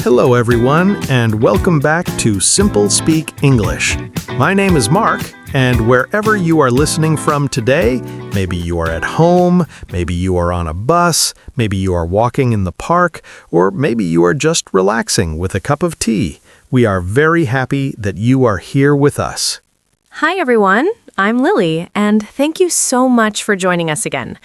Hello everyone, and welcome back to SimpleSpeak English. My name is Mark, and wherever you are listening from today, maybe you are at home, maybe you are on a bus, maybe you are walking in the park, or maybe you are just relaxing with a cup of tea, we are very happy that you are here with us. Hi everyone, I'm Lily, and thank you so much for joining us again.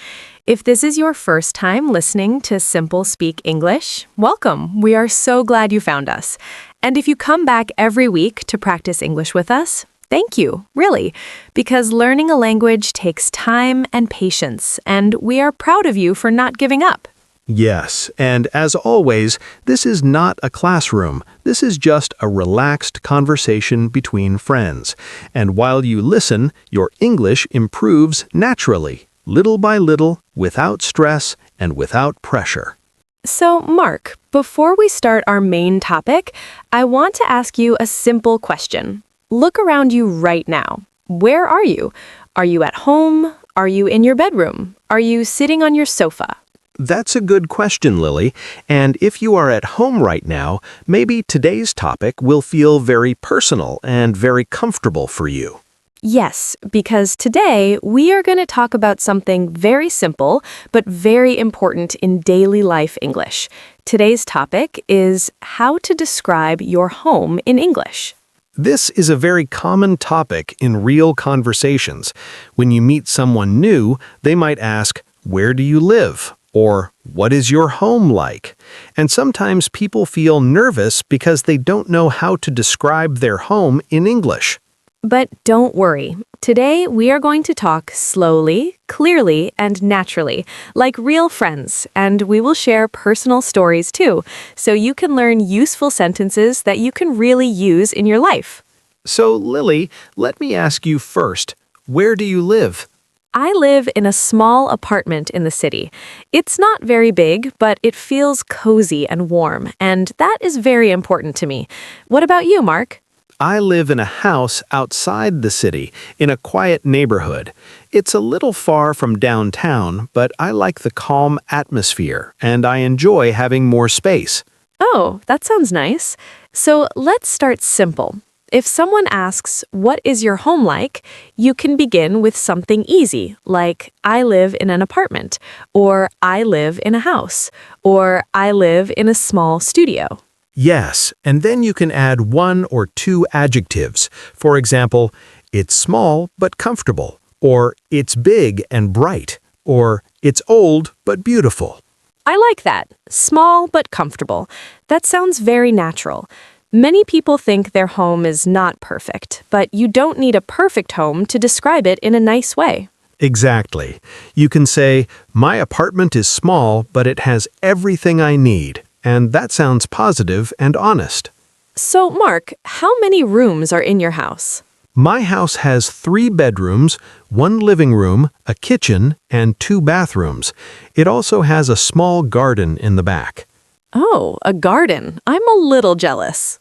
If this is your first time listening to SimpleSpeak English, welcome. We are so glad you found us. And if you come back every week to practice English with us, thank you, really, because learning a language takes time and patience, and we are proud of you for not giving up. Yes, and as always, this is not a classroom. This is just a relaxed conversation between friends. And while you listen, your English improves naturally, little by little, without stress and without pressure. So, Mark, before we start our main topic, I want to ask you a simple question. Look around you right now. Where are you? Are you at home? Are you in your bedroom? Are you sitting on your sofa? That's a good question, Lily. And if you are at home right now, maybe today's topic will feel very personal and very comfortable for you. Yes, because today we are going to talk about something very simple but very important in daily life English. Today's topic is how to describe your home in English. This is a very common topic in real conversations. When you meet someone new, they might ask, "Where do you live?" Or, "What is your home like?" And sometimes people feel nervous because they don't know how to describe their home in English. But don't worry. Today we are going to talk slowly, clearly, and naturally, like real friends, and we will share personal stories too, so you can learn useful sentences that you can really use in your life. So, Lily, let me ask you first, where do you live? I live in a small apartment in the city. It's not very big, but it feels cozy and warm, and that is very important to me. What about you, Mark? I live in a house outside the city, in a quiet neighborhood. It's a little far from downtown, but I like the calm atmosphere, and I enjoy having more space. Oh, that sounds nice. So let's start simple. If someone asks, "What is your home like?" you can begin with something easy, like, "I live in an apartment," or "I live in a house," or "I live in a small studio." Yes, and then you can add one or two adjectives. For example, "It's small but comfortable," or "It's big and bright," or "It's old but beautiful." I like that. Small but comfortable. That sounds very natural. Many people think their home is not perfect, but you don't need a perfect home to describe it in a nice way. Exactly. You can say, "My apartment is small, but it has everything I need." And that sounds positive and honest. So, Mark, how many rooms are in your house? My house has 3 bedrooms, 1 living room, a kitchen, and 2 bathrooms. It also has a small garden in the back. Oh, a garden. I'm a little jealous.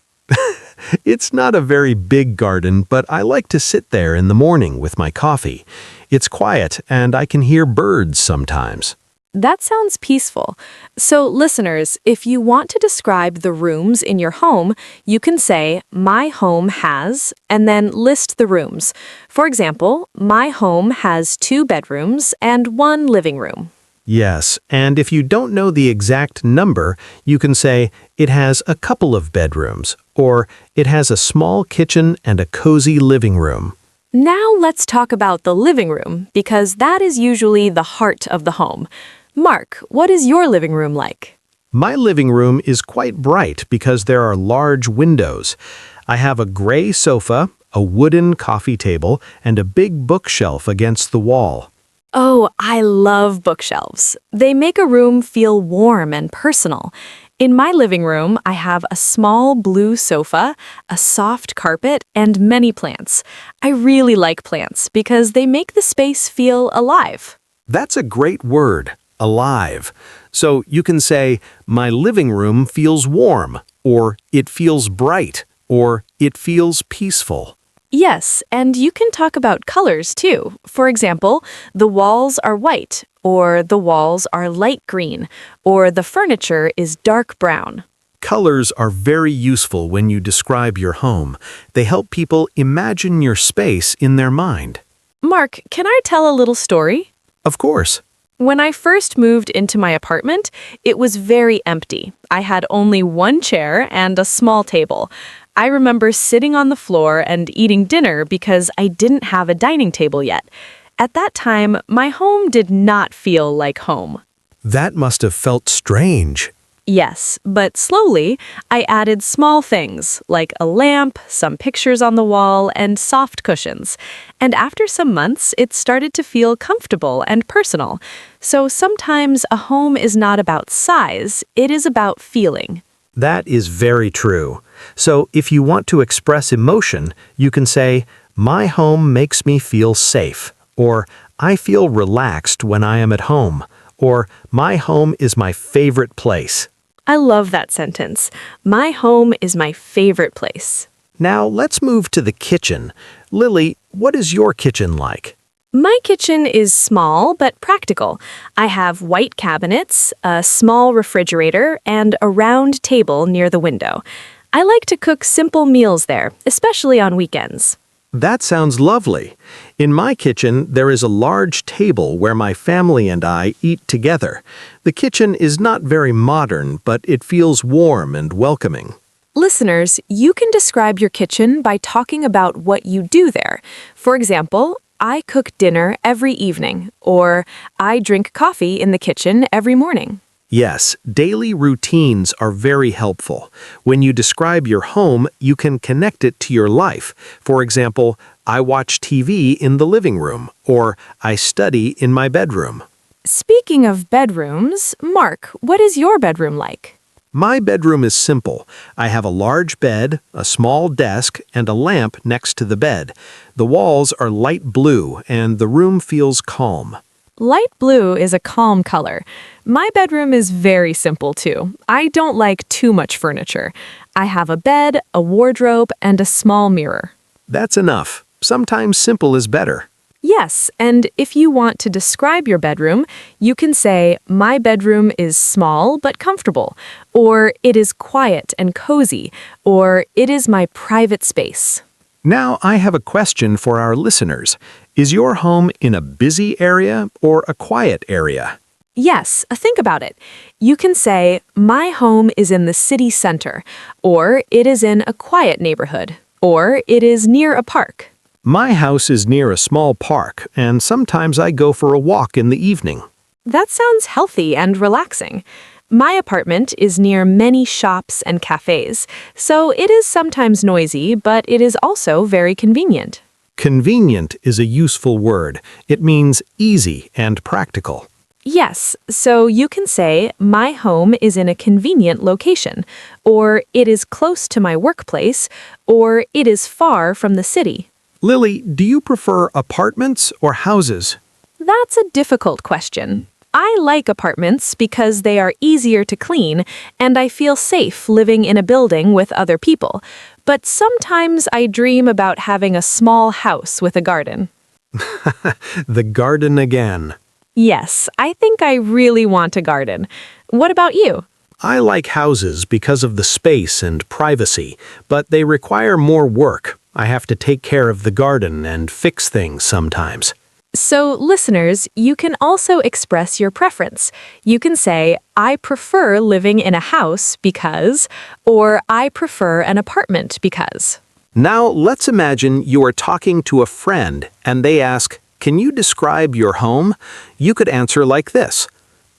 It's not a very big garden, but I like to sit there in the morning with my coffee. It's quiet, and I can hear birds sometimes. That sounds peaceful. So, listeners, if you want to describe the rooms in your home, you can say, "My home has," and then list the rooms. For example, "My home has 2 bedrooms and 1 living room." Yes, and if you don't know the exact number, you can say, "It has a couple of bedrooms," or "It has a small kitchen and a cozy living room." Now let's talk about the living room, because that is usually the heart of the home. Mark, what is your living room like? My living room is quite bright because there are large windows. I have a gray sofa, a wooden coffee table, and a big bookshelf against the wall. Oh, I love bookshelves. They make a room feel warm and personal. In my living room, I have a small blue sofa, a soft carpet, and many plants. I really like plants because they make the space feel alive. That's a great word, alive. So you can say, "My living room feels warm," or "It feels bright," or "It feels peaceful." Yes, and you can talk about colors too. For example, the walls are white, or the walls are light green, or the furniture is dark brown. Colors are very useful when you describe your home. They help people imagine your space in their mind. Mark, can I tell a little story? Of course. When I first moved into my apartment, it was very empty. I had only one chair and a small table. I remember sitting on the floor and eating dinner because I didn't have a dining table yet. At that time, my home did not feel like home. That must have felt strange. Yes, but slowly, I added small things like a lamp, some pictures on the wall, and soft cushions. And after some months, it started to feel comfortable and personal. So sometimes a home is not about size, it is about feeling. That is very true. So if you want to express emotion, you can say, "My home makes me feel safe," or "I feel relaxed when I am at home," or "My home is my favorite place." I love that sentence. My home is my favorite place. Now let's move to the kitchen. Lily, what is your kitchen like? My kitchen is small but practical. I have white cabinets, a small refrigerator, and a round table near the window. I like to cook simple meals there, especially on weekends. That sounds lovely. In my kitchen, there is a large table where my family and I eat together. The kitchen is not very modern, but it feels warm and welcoming. Listeners, you can describe your kitchen by talking about what you do there. For example, I cook dinner every evening, or I drink coffee in the kitchen every morning. Yes, daily routines are very helpful. When you describe your home, you can connect it to your life. For example, I watch TV in the living room, or I study in my bedroom. Speaking of bedrooms, Mark, what is your bedroom like? My bedroom is simple. I have a large bed, a small desk, and a lamp next to the bed. The walls are light blue, and the room feels calm. Light blue is a calm color. My bedroom is very simple too. I don't like too much furniture. I have a bed, a wardrobe, and a small mirror. That's enough. Sometimes simple is better. Yes, and if you want to describe your bedroom, you can say, "My bedroom is small but comfortable," or "It is quiet and cozy," or "It is my private space." Now I have a question for our listeners. Is your home in a busy area or a quiet area? Yes, think about it. You can say, "My home is in the city center," or "It is in a quiet neighborhood," or "It is near a park." My house is near a small park, and sometimes I go for a walk in the evening. That sounds healthy and relaxing. My apartment is near many shops and cafes, so it is sometimes noisy, but it is also very convenient. Convenient is a useful word. It means easy and practical. Yes, so you can say, "My home is in a convenient location," or "It is close to my workplace," or "It is far from the city." Lily, do you prefer apartments or houses? That's a difficult question. I like apartments because they are easier to clean, and I feel safe living in a building with other people. But sometimes I dream about having a small house with a garden. The garden again. Yes, I think I really want a garden. What about you? I like houses because of the space and privacy, but they require more work. I have to take care of the garden and fix things sometimes. So, listeners, you can also express your preference. You can say, "I prefer living in a house because," or "I prefer an apartment because." Now, let's imagine you are talking to a friend and they ask, "Can you describe your home?" You could answer like this.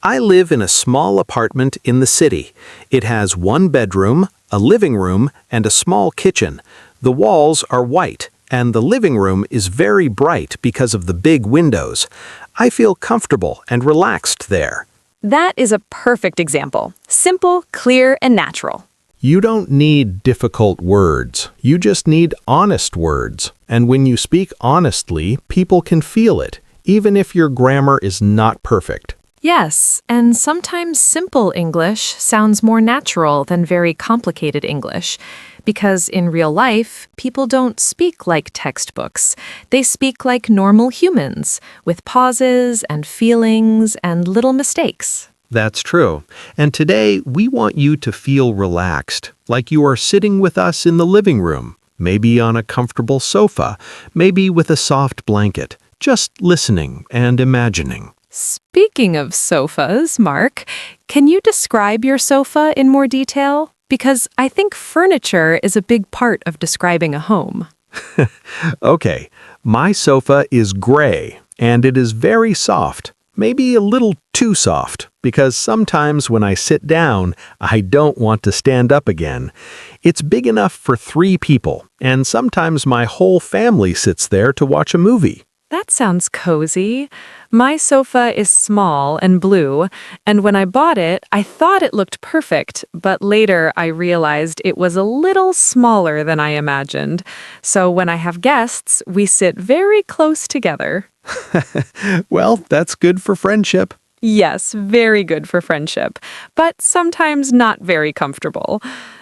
I live in a small apartment in the city. It has one bedroom, a living room, and a small kitchen. The walls are white, and the living room is very bright because of the big windows. I feel comfortable and relaxed there. That is a perfect example. Simple, clear, and natural. You don't need difficult words. You just need honest words. And when you speak honestly, people can feel it, even if your grammar is not perfect. Yes, and sometimes simple English sounds more natural than very complicated English, because in real life, people don't speak like textbooks. They speak like normal humans, with pauses and feelings and little mistakes. That's true. And today, we want you to feel relaxed, like you are sitting with us in the living room, maybe on a comfortable sofa, maybe with a soft blanket, just listening and imagining. Speaking of sofas, Mark, can you describe your sofa in more detail? Because I think furniture is a big part of describing a home. Okay, my sofa is gray, and it is very soft. Maybe a little too soft, because sometimes when I sit down, I don't want to stand up again. It's big enough for 3 people, and sometimes my whole family sits there to watch a movie. That sounds cozy. My sofa is small and blue, and when I bought it, I thought it looked perfect, but later I realized it was a little smaller than I imagined. So when I have guests, we sit very close together. Well, that's good for friendship. Yes, very good for friendship, but sometimes not very comfortable.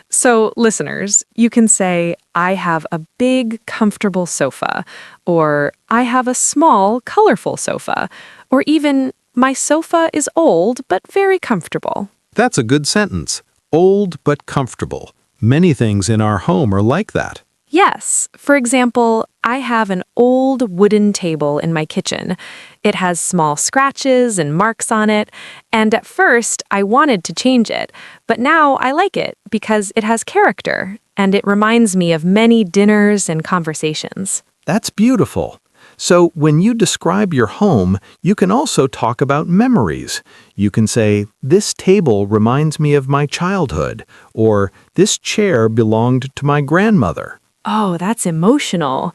So, listeners, you can say, I have a big, comfortable sofa, or I have a small, colorful sofa, or even, my sofa is old but very comfortable. That's a good sentence. Old but comfortable. Many things in our home are like that. Yes, for example, I have an old wooden table in my kitchen. It has small scratches and marks on it, and at first I wanted to change it, but now I like it because it has character, and it reminds me of many dinners and conversations. That's beautiful. So when you describe your home, you can also talk about memories. You can say, this table reminds me of my childhood, or this chair belonged to my grandmother. Oh, that's emotional.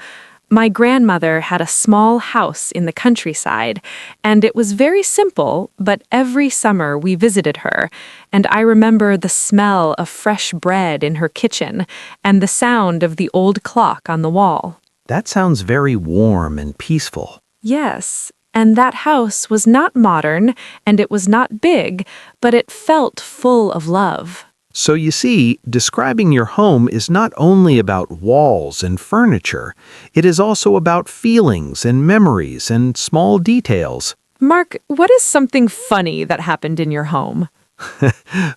My grandmother had a small house in the countryside, and it was very simple, but every summer we visited her, and I remember the smell of fresh bread in her kitchen and the sound of the old clock on the wall. That sounds very warm and peaceful. Yes, and that house was not modern, and it was not big, but it felt full of love. So you see, describing your home is not only about walls and furniture, it is also about feelings and memories and small details. Mark, what is something funny that happened in your home?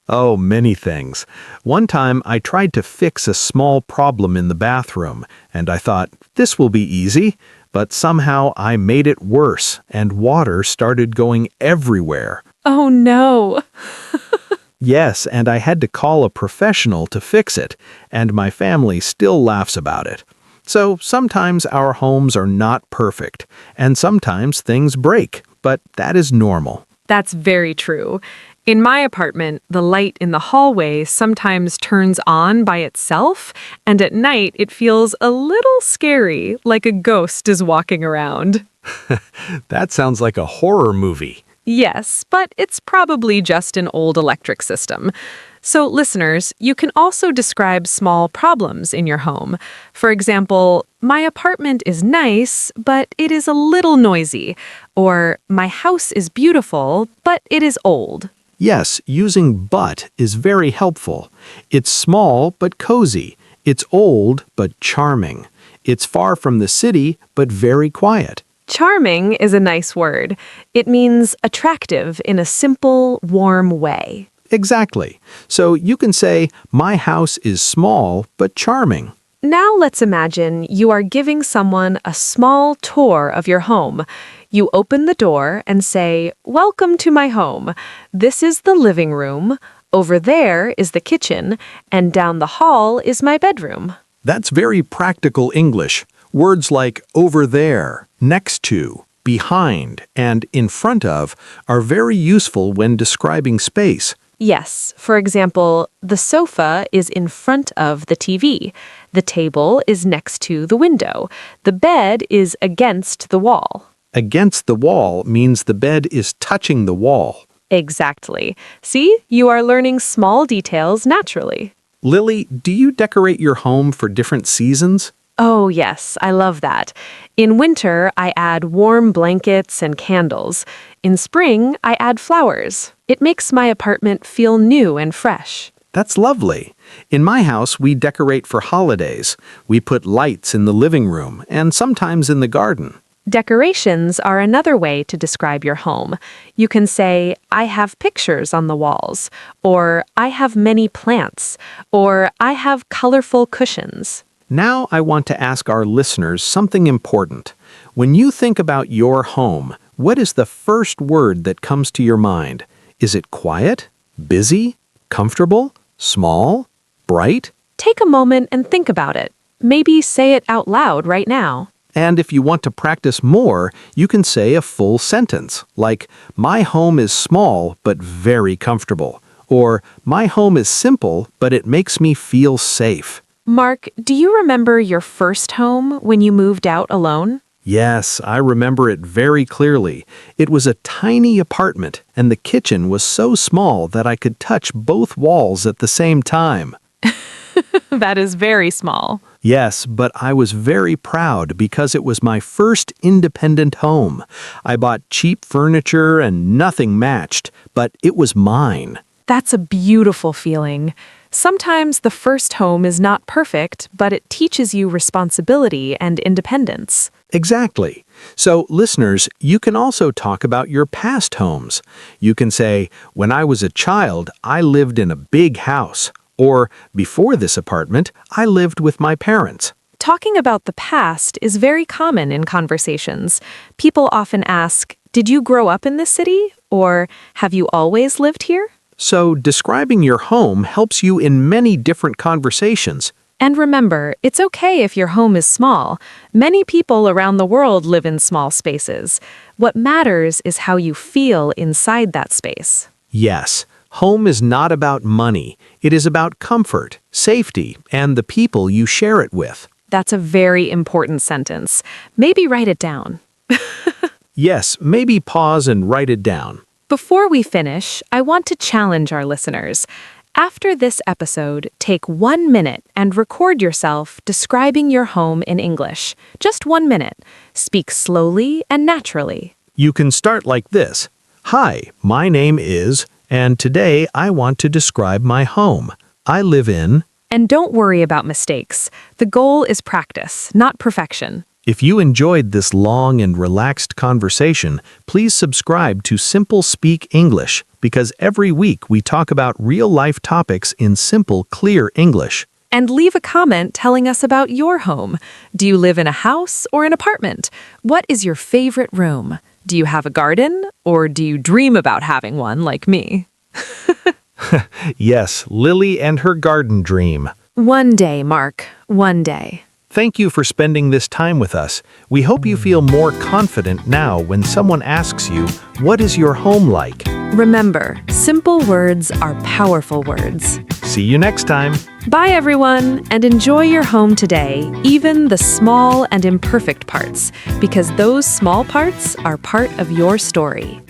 Oh, many things. One time I tried to fix a small problem in the bathroom, and I thought, this will be easy, but somehow I made it worse, and water started going everywhere. Oh no! Yes, and I had to call a professional to fix it, and my family still laughs about it. So sometimes our homes are not perfect, and sometimes things break, but that is normal. That's very true. In my apartment, the light in the hallway sometimes turns on by itself, and at night it feels a little scary, like a ghost is walking around. That sounds like a horror movie. Yes, but it's probably just an old electric system. So, listeners, you can also describe small problems in your home. For example, my apartment is nice, but it is a little noisy. Or, my house is beautiful, but it is old. Yes, using but is very helpful. It's small but cozy. It's old but charming. It's far from the city but very quiet. Charming is a nice word. It means attractive in a simple, warm way. Exactly. So you can say, my house is small but charming. Now let's imagine you are giving someone a small tour of your home. You open the door and say, "Welcome to my home. This is the living room. Over there is the kitchen, and down the hall is my bedroom." That's very practical English. Words like over there, next to, behind, and in front of are very useful when describing space. Yes, for example, the sofa is in front of the TV. The table is next to the window. The bed is against the wall. Against the wall means the bed is touching the wall. Exactly. See, you are learning small details naturally. Lily, do you decorate your home for different seasons? Oh, yes, I love that. In winter, I add warm blankets and candles. In spring, I add flowers. It makes my apartment feel new and fresh. That's lovely. In my house, we decorate for holidays. We put lights in the living room and sometimes in the garden. Decorations are another way to describe your home. You can say, I have pictures on the walls, or I have many plants, or I have colorful cushions. Now I want to ask our listeners something important. When you think about your home, what is the first word that comes to your mind? Is it quiet, busy, comfortable, small, bright? Take a moment and think about it. Maybe say it out loud right now. And if you want to practice more, you can say a full sentence, like, my home is small but very comfortable, or my home is simple but it makes me feel safe. Mark, do you remember your first home when you moved out alone? Yes, I remember it very clearly. It was a tiny apartment, and the kitchen was so small that I could touch both walls at the same time. That is very small. Yes, but I was very proud because it was my first independent home. I bought cheap furniture and nothing matched, but it was mine. That's a beautiful feeling. Sometimes the first home is not perfect, but it teaches you responsibility and independence. Exactly. So, listeners, you can also talk about your past homes. You can say, when I was a child, I lived in a big house. Or, before this apartment, I lived with my parents. Talking about the past is very common in conversations. People often ask, did you grow up in this city? Or, have you always lived here? So, describing your home helps you in many different conversations. And remember, it's okay if your home is small. Many people around the world live in small spaces. What matters is how you feel inside that space. Yes, home is not about money. It is about comfort, safety, and the people you share it with. That's a very important sentence. Maybe write it down. Yes, maybe pause and write it down. Before we finish, I want to challenge our listeners. After this episode, take 1 minute and record yourself describing your home in English. Just 1 minute. Speak slowly and naturally. You can start like this. Hi, my name is, and today I want to describe my home. I live in. And don't worry about mistakes. The goal is practice, not perfection. If you enjoyed this long and relaxed conversation, please subscribe to SimpleSpeak English, because every week we talk about real-life topics in simple, clear English. And leave a comment telling us about your home. Do you live in a house or an apartment? What is your favorite room? Do you have a garden? Or do you dream about having one like me? Yes, Lily and her garden dream. One day, Mark. One day. Thank you for spending this time with us. We hope you feel more confident now when someone asks you, what is your home like? Remember, simple words are powerful words. See you next time. Bye, everyone, and enjoy your home today, even the small and imperfect parts, because those small parts are part of your story.